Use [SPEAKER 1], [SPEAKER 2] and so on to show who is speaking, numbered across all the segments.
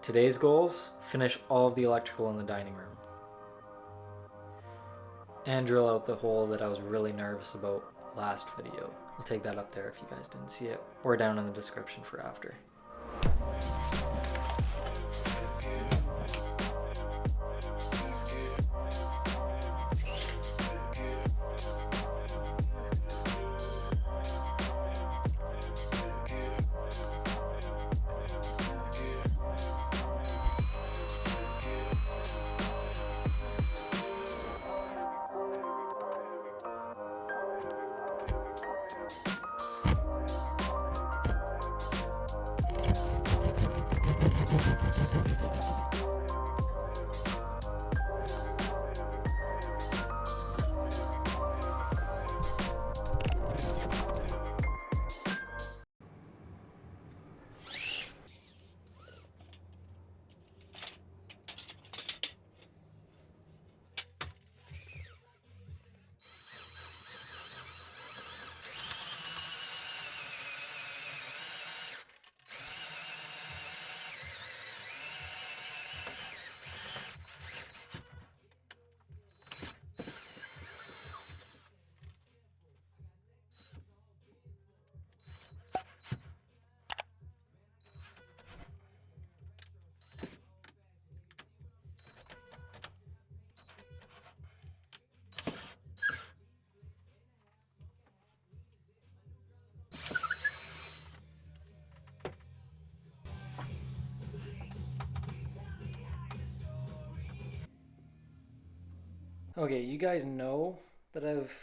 [SPEAKER 1] Today's goals: finish all of the electrical in the dining room. And drill out the hole that I was really nervous about last video. I'll take that up there if you guys didn't see it, or down in the description for after. Okay, you guys know that I've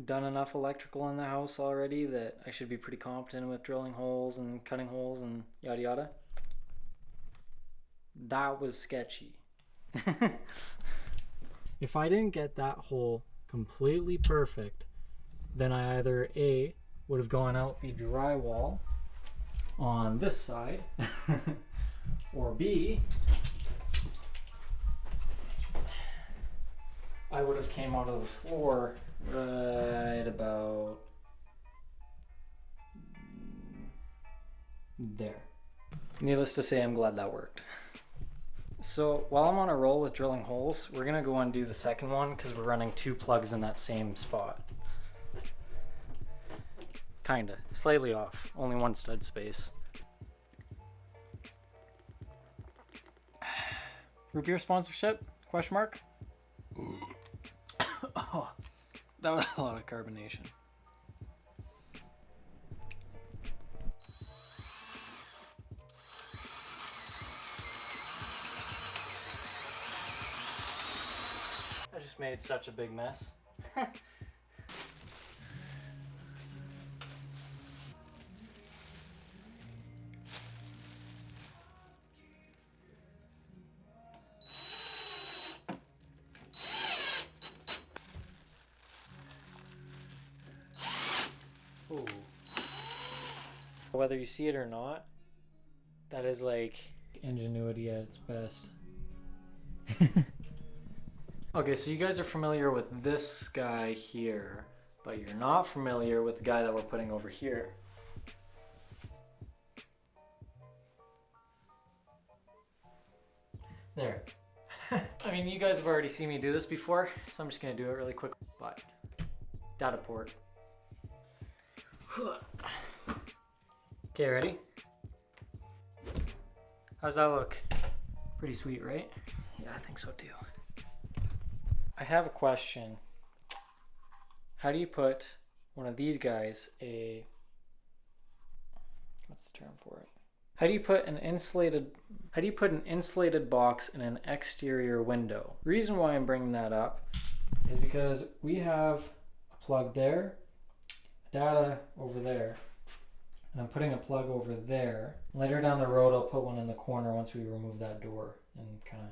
[SPEAKER 1] done enough electrical in the house already that I should be pretty competent with drilling holes and cutting holes and yada yada. That was sketchy. If I didn't get that hole completely perfect, then I either A, would have gone out the drywall on this side, or B, I would have came out of the floor right about there. Needless to say, I'm glad that worked. So while I'm on a roll with drilling holes, we're gonna go and do the second one because we're running 2 plugs in that same spot. Kinda, slightly off, only 1 stud space. Root beer sponsorship? Question mark? Oh, that was a lot of carbonation. I just made such a big mess. Ooh. Whether you see it or not, that is like ingenuity at its best. Okay, so you guys are familiar with this guy here, but you're not familiar with the guy that we're putting over here. There. I mean, you guys have already seen me do this before, so I'm just gonna do it really quick. But data port. Okay, ready? How's that look? Pretty sweet, right? Yeah, I think so too. I have a question. How do you put one of these guys what's the term for it? How do you put an insulated box in an exterior window? The reason why I'm bringing that up is because we have a plug there, data over there, and I'm putting a plug over there. Later down the road, I'll put one in the corner once we remove that door and kind of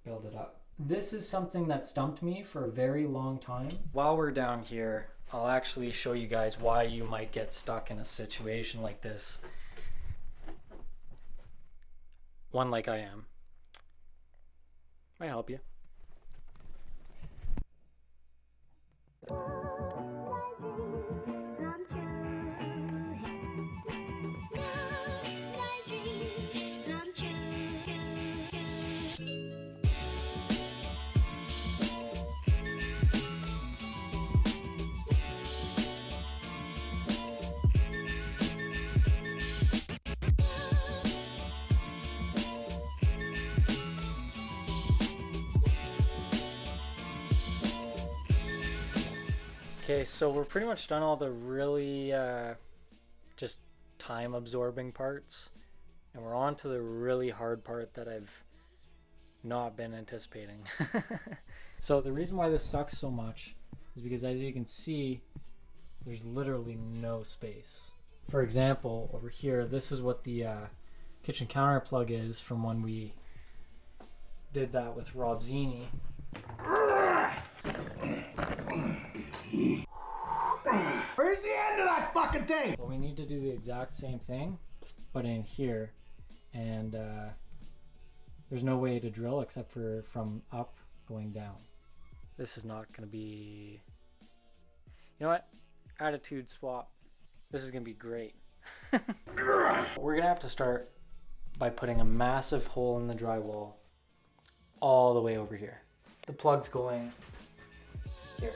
[SPEAKER 1] build it up. This is something that stumped me for a very long time. While we're down here, I'll actually show you guys why you might get stuck in a situation like this. One like I am. May I help you? Okay, so we're pretty much done all the really just time absorbing parts, and we're on to the really hard part that I've not been anticipating. So the reason why this sucks so much is because, as you can see, there's literally no space. For example, over here, this is what the kitchen counter plug is from when we did that with Rob Zini.
[SPEAKER 2] Where's the end of that fucking thing?
[SPEAKER 1] Well, we need to do the exact same thing, but in here, and there's no way to drill except for from up going down. This is not going to be... You know what? Attitude swap. This is going to be great. We're going to have to start by putting a massive hole in the drywall all the way over here. The plug's going here.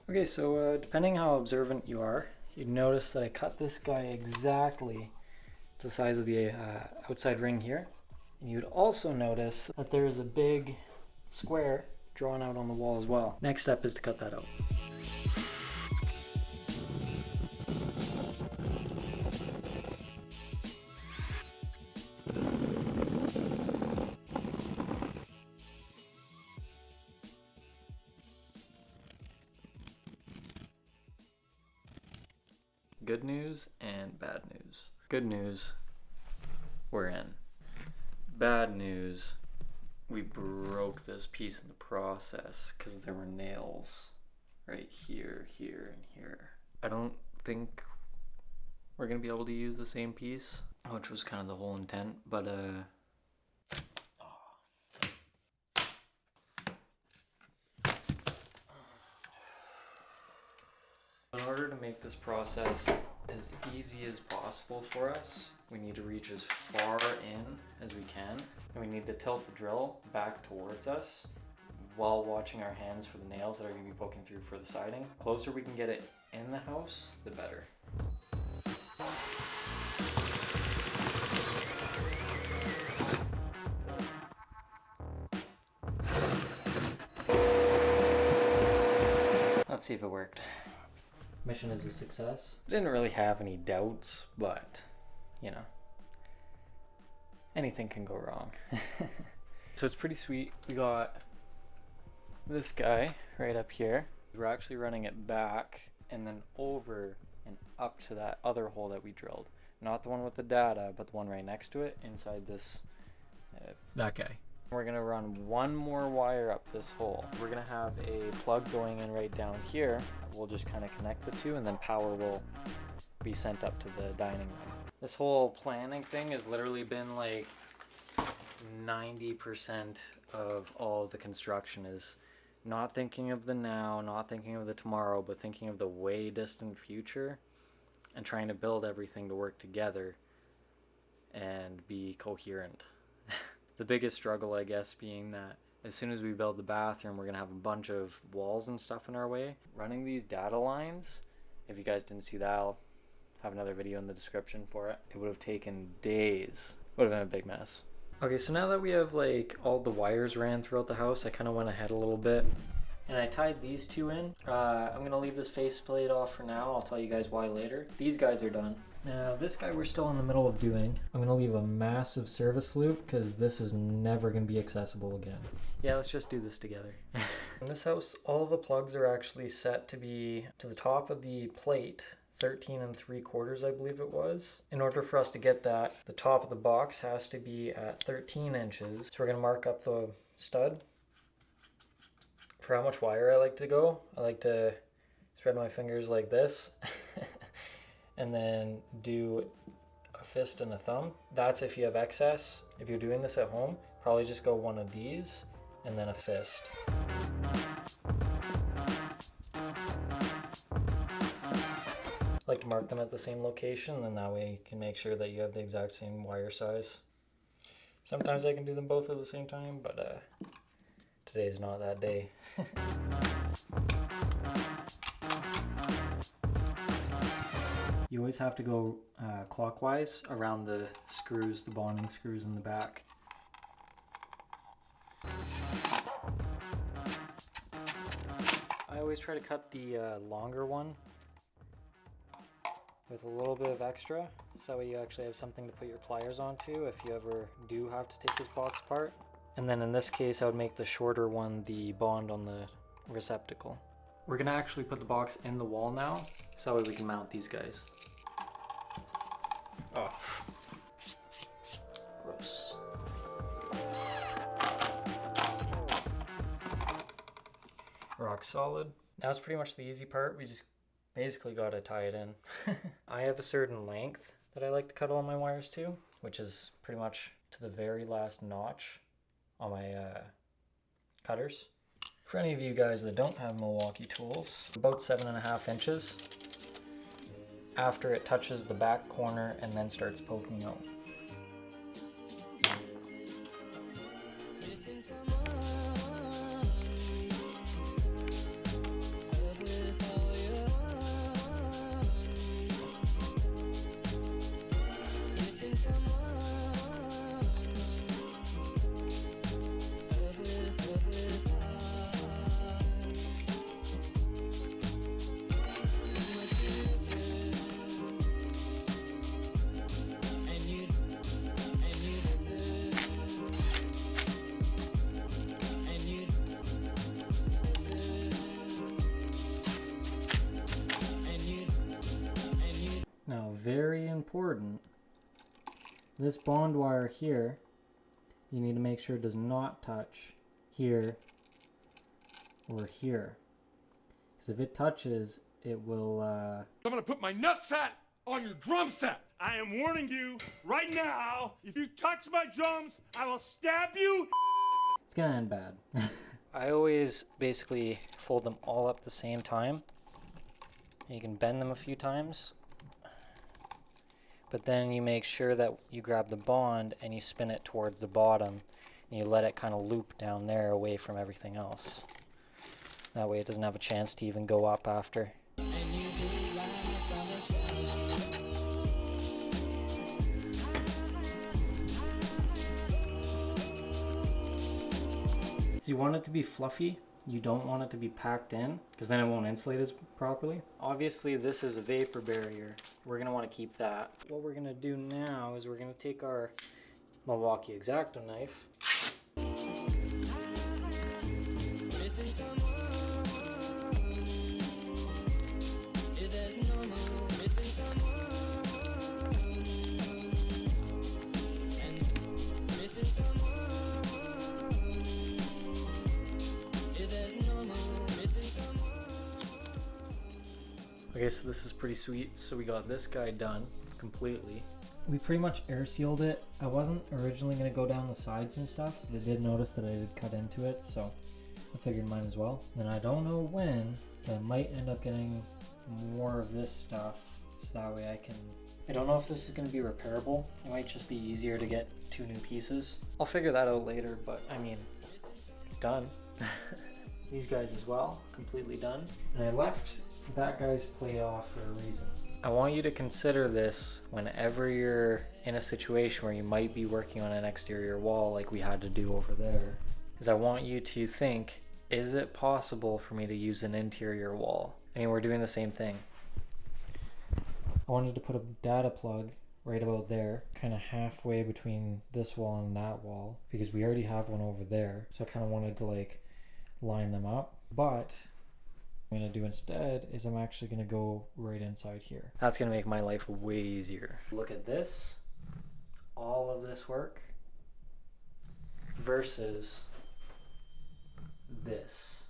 [SPEAKER 1] Okay, so depending how observant you are, you'd notice that I cut this guy exactly to the size of the outside ring here. And you'd also notice that there's a big square drawn out on the wall as well. Next step is to cut that out. Good news and bad news. Good news, we're in. Bad news, we broke this piece in the process because there were nails right here, here, and here. I don't think we're gonna be able to use the same piece, which was kind of the whole intent, but in order to make this process as easy as possible for us, we need to reach as far in as we can, and we need to tilt the drill back towards us while watching our hands for the nails that are going to be poking through for the siding. The closer we can get it in the house, the better. Let's see if it worked. Mission is a success. I didn't really have any doubts, but you know, anything can go wrong. So it's pretty sweet. We got this guy right up here. We're actually running it back and then over and up to that other hole that we drilled. Not the one with the data, but the one right next to it inside this, that guy. We're gonna run one more wire up this hole. We're gonna have a plug going in right down here. We'll just kind of connect the two and then power will be sent up to the dining room. This whole planning thing has literally been like 90% of all of the construction is not thinking of the now, not thinking of the tomorrow, but thinking of the way distant future and trying to build everything to work together and be coherent. The biggest struggle, I guess, being that as soon as we build the bathroom, we're gonna have a bunch of walls and stuff in our way. Running these data lines, if you guys didn't see that, I'll have another video in the description for it. It would have taken days. Would have been a big mess. Okay, so now that we have like all the wires ran throughout the house, I kind of went ahead a little bit. And I tied these two in. I'm gonna leave this faceplate off for now. I'll tell you guys why later. These guys are done. Now this guy we're still in the middle of doing. I'm gonna leave a massive service loop because this is never gonna be accessible again. Yeah, let's just do this together. In this house, all the plugs are actually set to be to the top of the plate, 13 3/4, I believe it was. In order for us to get that, the top of the box has to be at 13 inches. So we're gonna mark up the stud. For how much wire I like to go, I like to spread my fingers like this and then do a fist and a thumb. That's if you have excess. If you're doing this at home, probably just go one of these and then a fist. I like to mark them at the same location, and that way you can make sure that you have the exact same wire size. Sometimes I can do them both at the same time, but today's not that day. You always have to go clockwise around the screws, the bonding screws in the back. I always try to cut the longer one with a little bit of extra, so that way you actually have something to put your pliers onto if you ever do have to take this box apart. And then in this case, I would make the shorter one the bond on the receptacle. We're gonna actually put the box in the wall now, so that way we can mount these guys. Oh, gross. Rock solid. Now it's pretty much the easy part. We just basically gotta tie it in. I have a certain length that I like to cut all my wires to, which is pretty much to the very last notch on my cutters. For any of you guys that don't have Milwaukee tools, about 7.5 inches after it touches the back corner and then starts poking out. Now, very important, this bond wire here, you need to make sure it does not touch here or here. Because if it touches, it will... I'm
[SPEAKER 3] gonna put my nutsack on your drum set. I am warning you right now, if you touch my drums, I will stab you.
[SPEAKER 1] It's gonna end bad. I always basically fold them all up at the same time. You can bend them a few times. But then you make sure that you grab the bond and you spin it towards the bottom and you let it kind of loop down there away from everything else. That way it doesn't have a chance to even go up after. So you want it to be fluffy. You don't want it to be packed in because then it won't insulate as properly. Obviously this is a vapor barrier. We're gonna want to keep that. What we're gonna do now is we're gonna take our Milwaukee X-Acto knife. Okay, so this is pretty sweet. So we got this guy done completely. We pretty much air sealed it. I wasn't originally going to go down the sides and stuff, but I did notice that I did cut into it, so I figured mine as well. And I don't know when, but I might end up getting more of this stuff, so that way I can... I don't know if this is going to be repairable. It might just be easier to get 2 new pieces. I'll figure that out later, but I mean, it's done. These guys as well, completely done. And I left that guy's plate off for a reason. I want you to consider this whenever you're in a situation where you might be working on an exterior wall like we had to do over there. Because I want you to think, is it possible for me to use an interior wall? I mean, we're doing the same thing. I wanted to put a data plug right about there, kind of halfway between this wall and that wall, because we already have one over there. So I kind of wanted to like line them up, but what I'm going to do instead is I'm actually going to go right inside here. That's going to make my life way easier. Look at this, all of this work versus this.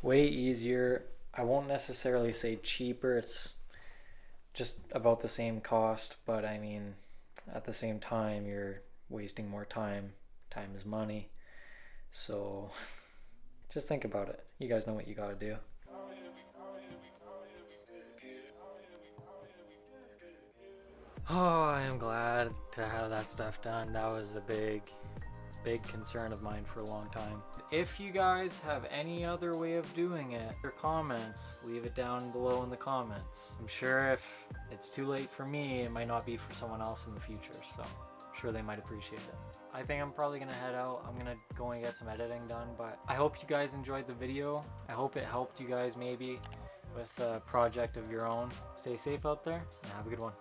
[SPEAKER 1] Way easier. I won't necessarily say cheaper, it's just about the same cost, but I mean, at the same time, you're wasting more time. Time is money. So just think about it. You guys know what you got to do. Oh, I am glad to have that stuff done. That was a big concern of mine for a long time. If you guys have any other way of doing it, your comments, leave it down below in the comments. I'm sure if it's too late for me, it might not be for someone else in the future, so I'm sure they might appreciate it. I think I'm probably gonna head out. I'm gonna go and get some editing done, but I hope you guys enjoyed the video. I hope it helped you guys maybe with a project of your own. Stay safe out there and have a good one.